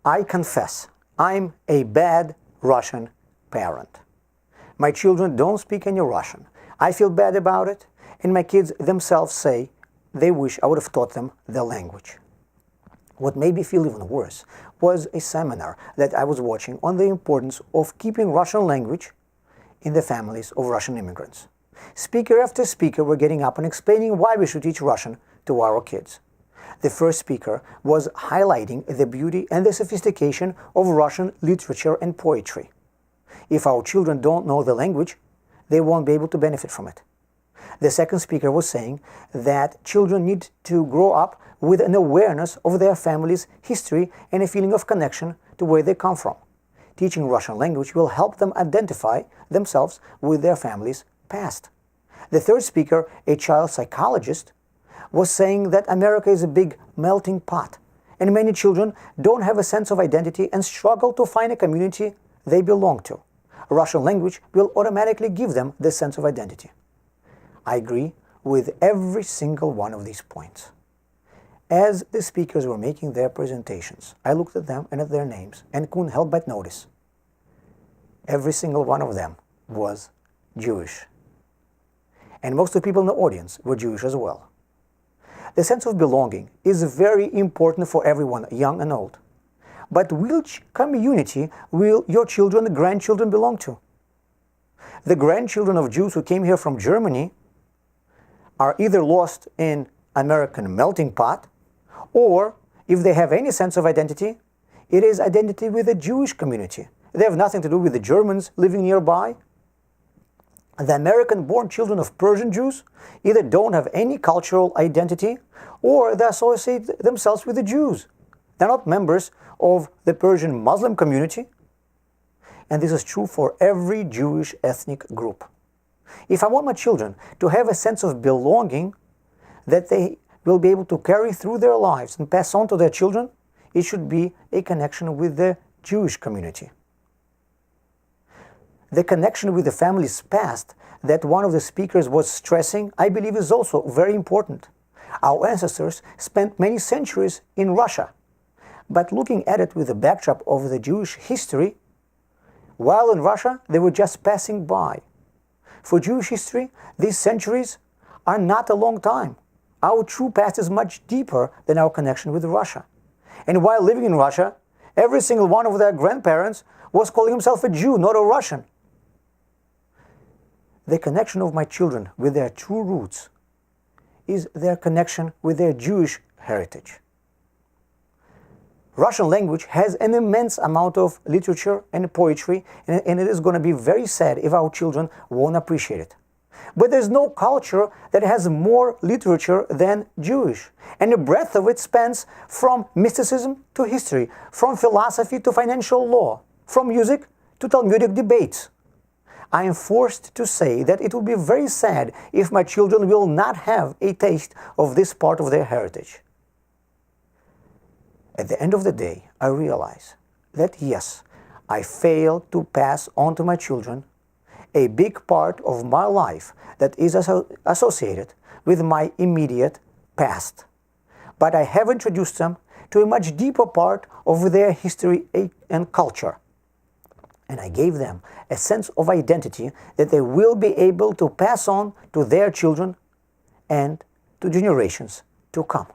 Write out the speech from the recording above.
I confess, I'm a bad Russian parent. My children don't speak any Russian. I feel bad about it, and my kids themselves say they wish I would have taught them the language. What made me feel even worse was a seminar that I was watching on the importance of keeping Russian language in the families of Russian immigrants. Speaker after speaker were getting up and explaining why we should teach Russian to our kids. The first speaker was highlighting the beauty and the sophistication of Russian literature and poetry. If our children don't know the language, they won't be able to benefit from it. The second speaker was saying that children need to grow up with an awareness of their family's history and a feeling of connection to where they come from. Teaching Russian language will help them identify themselves with their family's past. The third speaker, a child psychologist, was saying that America is a big melting pot, and many children don't have a sense of identity and struggle to find a community they belong to. Russian language will automatically give them this sense of identity. I agree with every single one of these points. As the speakers were making their presentations, I looked at them and at their names and couldn't help but notice every single one of them was Jewish. And most of the people in the audience were Jewish as well. The sense of belonging is very important for everyone, young and old. But which community will your children and grandchildren belong to? The grandchildren of Jews who came here from Germany are either lost in American melting pot, or if they have any sense of identity, it is identity with the Jewish community. They have nothing to do with the Germans living nearby. The American-born children of Persian Jews either don't have any cultural identity or they associate themselves with the Jews. They're not members of the Persian Muslim community. And this is true for every Jewish ethnic group. If I want my children to have a sense of belonging that they will be able to carry through their lives and pass on to their children, it should be a connection with the Jewish community. The connection with the family's past that one of the speakers was stressing, I believe, is also very important. Our ancestors spent many centuries in Russia, but looking at it with the backdrop of the Jewish history, while in Russia, they were just passing by. For Jewish history, these centuries are not a long time. Our true past is much deeper than our connection with Russia. And while living in Russia, every single one of their grandparents was calling himself a Jew, not a Russian. The connection of my children with their true roots is their connection with their Jewish heritage. Russian language has an immense amount of literature and poetry, and it is going to be very sad if our children won't appreciate it. But there's no culture that has more literature than Jewish, and the breadth of it spans from mysticism to history, from philosophy to financial law, from music to Talmudic debates. I am forced to say that it will be very sad if my children will not have a taste of this part of their heritage. At the end of the day, I realize that yes, I failed to pass on to my children a big part of my life that is associated with my immediate past. But I have introduced them to a much deeper part of their history and culture. And I gave them a sense of identity that they will be able to pass on to their children and to generations to come.